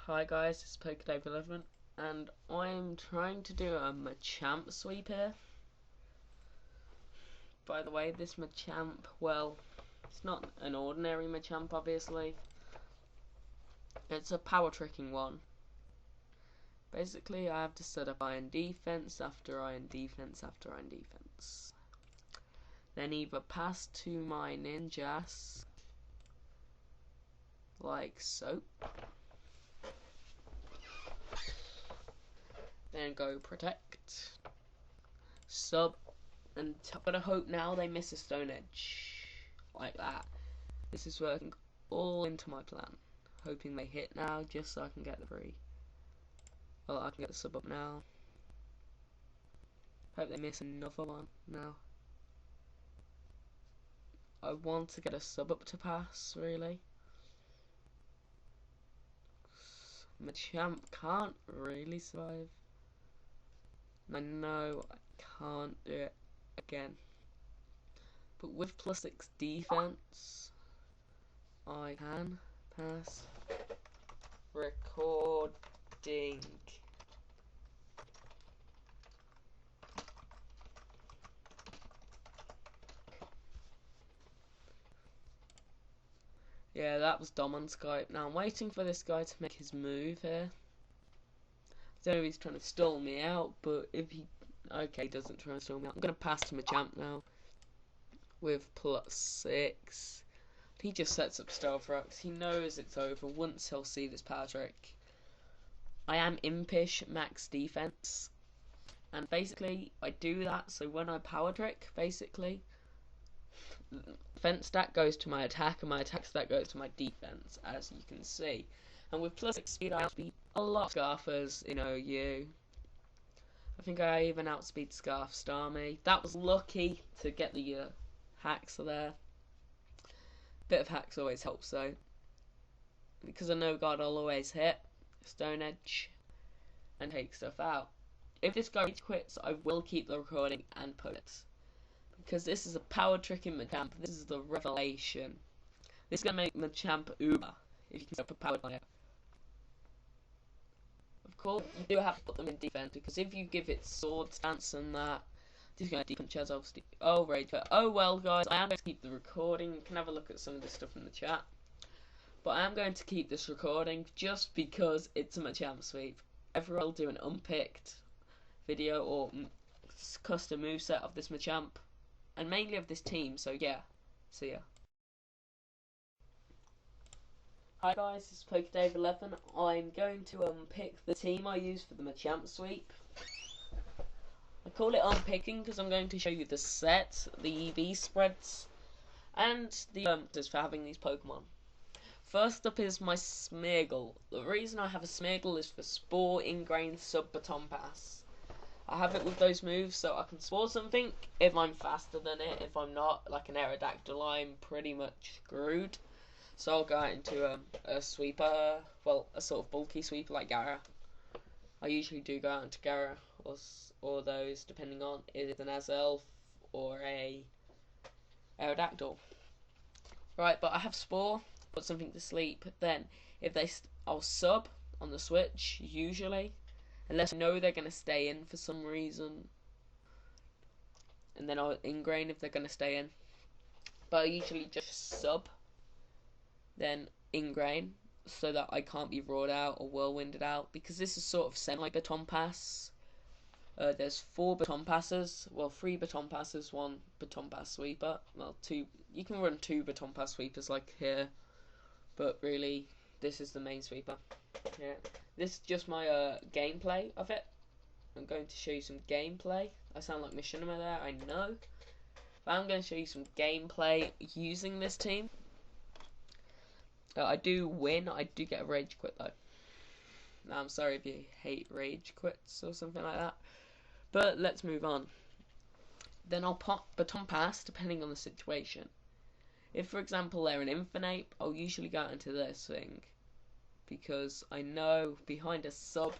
Hi guys, it's Fave, and I'm trying to do a Machamp sweep here. By the way, this Machamp, well, it's not an ordinary Machamp obviously. It's a power tricking one. Basically, I have to set up iron defense after iron defense after iron defense. Then either pass to my ninjas, like so. Then go protect, sub, and I'm gonna hope now they miss a stone edge, like that. This is working all into my plan. Hoping they hit now, just so I can get the free. Well, I can get the sub up now. Hope they miss another one now. I want to get a sub up to pass, really. Machamp can't really survive. I know I can't do it again. But with +6 defense, I can pass. Recording. Yeah, that was Dom on Skype. Now I'm waiting for this guy to make his move here. I don't know if he's trying to stall me out, but if he doesn't try to stall me out, I'm gonna pass to Machamp now with +6. He just sets up Stealth Rocks. He knows it's over once he'll see this power trick. I am impish max defense, and basically I do that so when I power trick, basically defense stat goes to my attack and my attack stat goes to my defense, as you can see. And with +6 speed, I outspeed a lot of Scarfers in OU. I think I even outspeed Scarf Starmie. That was lucky to get the hacks there. Bit of hacks always helps though, because I know God I'll always hit Stone Edge and take stuff out. If this guy quits, I will keep the recording and put it, because this is a power trick in Machamp. This is the revelation. This is gonna make Machamp Uber if you can set up a power player. Of course, you do have to put them in defense, because if you give it sword stance and that, this is going to defense chairs obviously. Oh, rage. But oh well, guys, I am going to keep the recording. You can have a look at some of this stuff in the chat. But I am going to keep this recording just because it's a Machamp sweep. Everyone will do an unpicked video or custom moveset of this Machamp, and mainly of this team. So yeah, see ya. Hi guys, it's Dave11. I'm going to unpick the team I use for the Machamp sweep. I call it unpicking because I'm going to show you the set, the EV spreads, and the for having these Pokemon. First up is my Smeargle. The reason I have a Smeargle is for Spore, Ingrain, Sub, Baton Pass. I have it with those moves so I can Spore something if I'm faster than it. If I'm not, like an Aerodactyl, I'm pretty much screwed. So I'll go out into a sweeper, well, a sort of bulky sweeper like Gara. I usually do go out into Gara or those, depending on is it an Azelf or a Aerodactyl. Right, but I have Spore, put something to sleep. Then if I'll sub on the switch usually, unless I know they're gonna stay in for some reason, and then I'll ingrain if they're gonna stay in. But I usually just sub, then ingrain, so that I can't be roared out or whirlwinded out, because this is sort of semi-baton pass. There's 4 baton passes, well 3 baton passes, 1 baton pass sweeper, well 2, you can run 2 baton pass sweepers like here, but really this is the main sweeper. Yeah. This is just my gameplay of it. I'm going to show you some gameplay. I sound like Machinima there, I know, but I'm going to show you some gameplay using this team. I do win, I do get a rage quit though. Now I'm sorry if you hate rage quits or something like that. But let's move on. Then I'll pop Baton Pass depending on the situation. If for example they're an Infinite, I'll usually go into this thing, because I know behind a sub,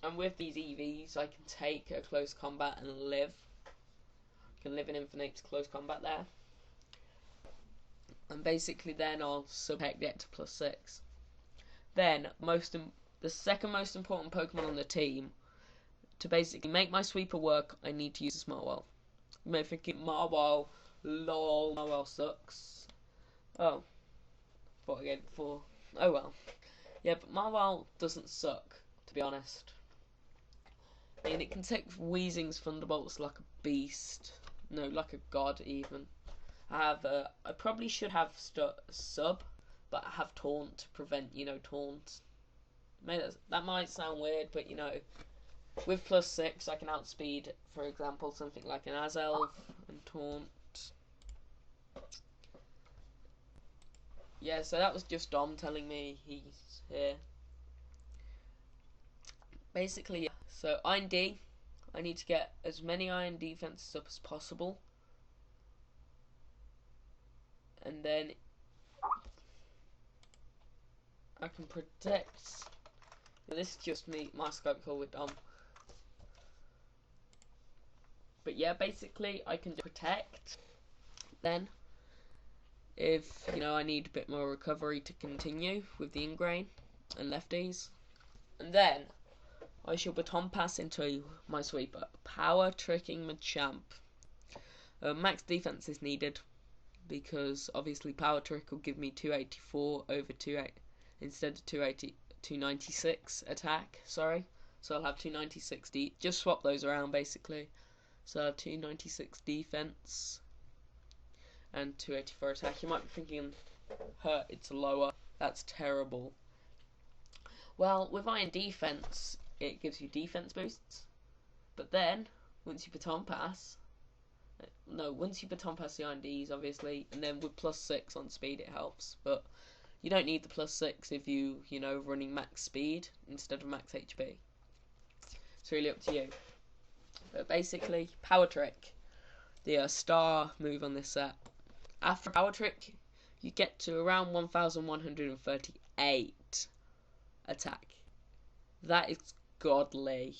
and with these EVs I can take a close combat and live. I can live in Infinite's close combat there. And basically then I'll subject it to +6. Then the second most important Pokemon on the team, to basically make my sweeper work, I need to use a Marwell. You may think Marwell, lol, Marwell sucks. Oh, thought again before. Oh well. Yeah, but Marwell doesn't suck, to be honest. I mean, it can take Weezing's Thunderbolts like a beast. No, like a god even. I probably should have Sub, but I have Taunt to prevent, Taunt. That might sound weird, but with +6 I can outspeed, for example, something like an Azelf and Taunt. Yeah, so that was just Dom telling me he's here. Basically, so IND, I need to get as many iron defenses up as possible. And then I can protect. This is just my Skype call with Dom. But yeah, basically I can protect. Then, if I need a bit more recovery to continue with the ingrain and lefties, and then I shall baton pass into my sweeper, power tricking Machamp. Max defense is needed, because obviously power trick will give me 284 over 28 instead of 296 attack. Sorry, so I'll have 296 just swap those around basically. So I'll have 296 defense and 284 attack. You might be thinking, it's lower. That's terrible. Well, with iron defense, it gives you defense boosts, but then once you baton pass the INDs, obviously, and then with +6 on speed it helps, but you don't need the +6 if running max speed instead of max HP. It's really up to you. But basically, power trick, the star move on this set. After power trick, you get to around 1138 attack. That is godly.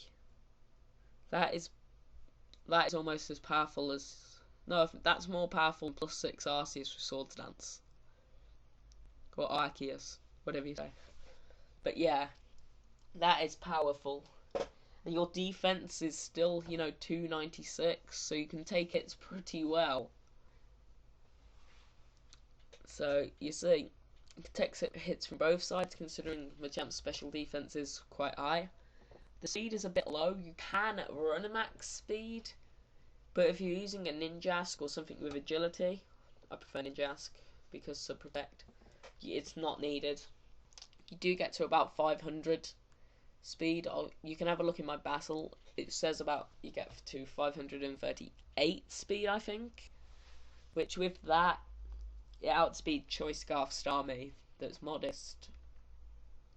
That is almost as powerful as... No, that's more powerful than +6 Arceus with Swords Dance. Or Arceus, whatever you say. But yeah, that is powerful. And your defense is still, 296, so you can take hits pretty well. So, you see, you can take hits from both sides, considering Machamp's special defense is quite high. The speed is a bit low. You can run a max speed, but if you're using a Ninjask or something with agility, I prefer Ninjask because Sub Protect, it's not needed. You do get to about 500 speed. You can have a look in my battle. It says you get to 538 speed, I think, which with that, it outspeed Choice Scarf Starmie, that's modest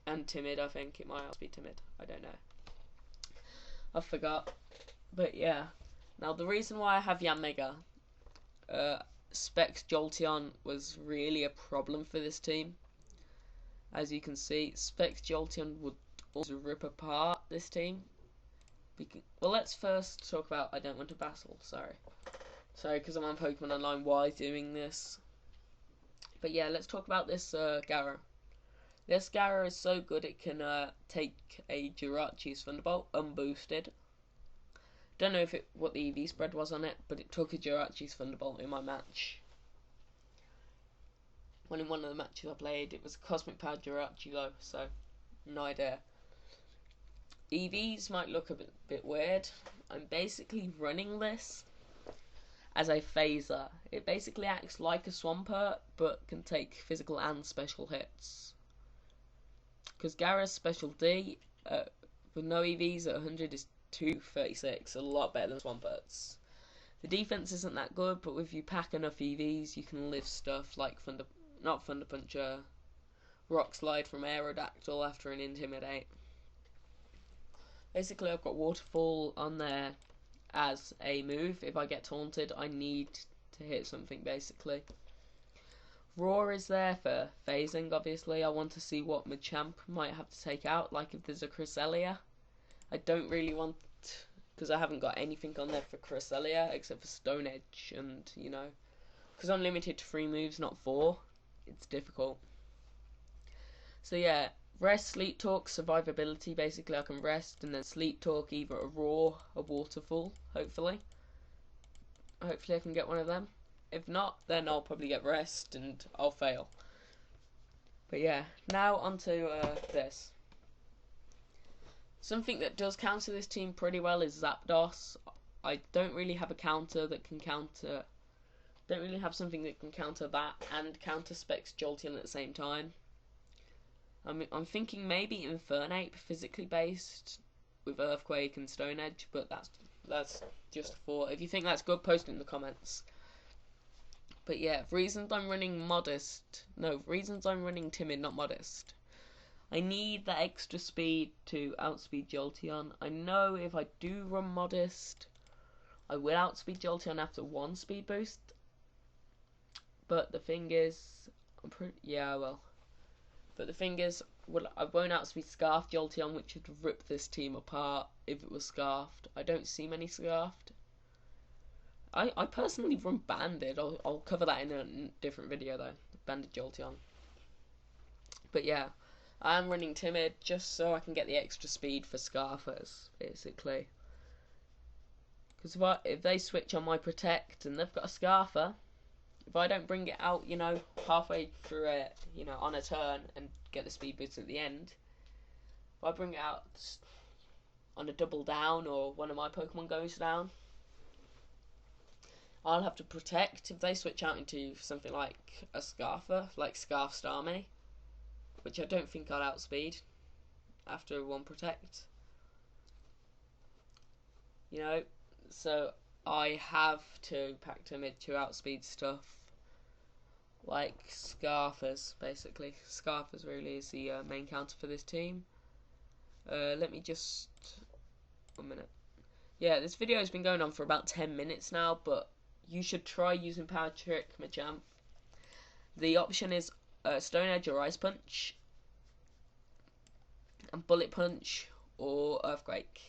and timid. I think it might outspeed timid. I don't know. I forgot. But yeah. Now the reason why I have Yanmega, Specs Jolteon was really a problem for this team. As you can see, Specs Jolteon would also rip apart this team. Well, let's first talk about I don't want to battle. Sorry, because I'm on Pokemon Online. Why doing this? But yeah, let's talk about this Gyro. This Gyro is so good it can take a Jirachi's Thunderbolt unboosted. Don't know what the EV spread was on it, but it took a Jirachi's Thunderbolt in my match. When in one of the matches I played, it was a Cosmic Power Jirachi though, so no idea. EVs might look a bit weird. I'm basically running this as a phaser. It basically acts like a Swampert, but can take physical and special hits. Because Gyara's special D, with no EVs at 100 is 236, a lot better than Swampert's. The defense isn't that good, but if you pack enough EVs, you can lift stuff like not Thunder Puncher, Rock Slide from Aerodactyl after an Intimidate. Basically, I've got Waterfall on there as a move. If I get taunted, I need to hit something, basically. Roar is there for phasing, obviously. I want to see what Machamp might have to take out, like if there's a Cresselia. I don't really want, because I haven't got anything on there for Cresselia, except for Stone Edge, and, because I'm limited to 3 moves, not 4, it's difficult. So yeah, Rest, sleep talk, survivability. Basically, I can rest and then sleep talk either a roar, a waterfall. Hopefully I can get one of them. If not, then I'll probably get rest and I'll fail. But yeah, now onto this. Something that does counter this team pretty well is Zapdos. I don't really have a counter that can counter. Don't really have something that can counter that and counter Specs Jolteon at the same time. I'm thinking maybe Infernape, physically based, with Earthquake and Stone Edge, but that's just a thought. If you think that's good, post it in the comments. But yeah, reasons I'm running Timid, not Modest. I need that extra speed to outspeed Jolteon. I know if I do run Modest, I will outspeed Jolteon after one speed boost. But the thing is, I will. But the thing is, I won't outspeed Scarf Jolteon, which would rip this team apart if it was Scarfed. I don't see many Scarfed. I personally run Banded. I'll cover that in a different video though. Banded Jolteon. But yeah, I am running Timid just so I can get the extra speed for Scarfers, basically. Because if they switch on my Protect and they've got a Scarfer, if I don't bring it out, halfway through it, on a turn and get the speed boost at the end, if I bring it out on a double down or one of my Pokemon goes down, I'll have to Protect if they switch out into something like a Scarfer, like Scarf Starmie, which I don't think I'll outspeed after one Protect. So I have to pack Timid to outspeed stuff like Scarfers, basically. Scarfers really is the main counter for this team. Let me just... 1 minute. Yeah, this video has been going on for about 10 minutes now, but you should try using Power Trick, Machamp. The option is Stone Edge or Ice Punch, and Bullet Punch or Earthquake.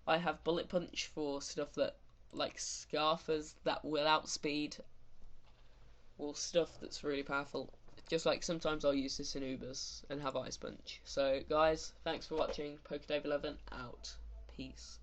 I have Bullet Punch for stuff that, like Scarfers, that will outspeed, or stuff that's really powerful. Just like sometimes I'll use this in Ubers and have Ice Punch. So guys, thanks for watching. PokeDave11 out. Peace.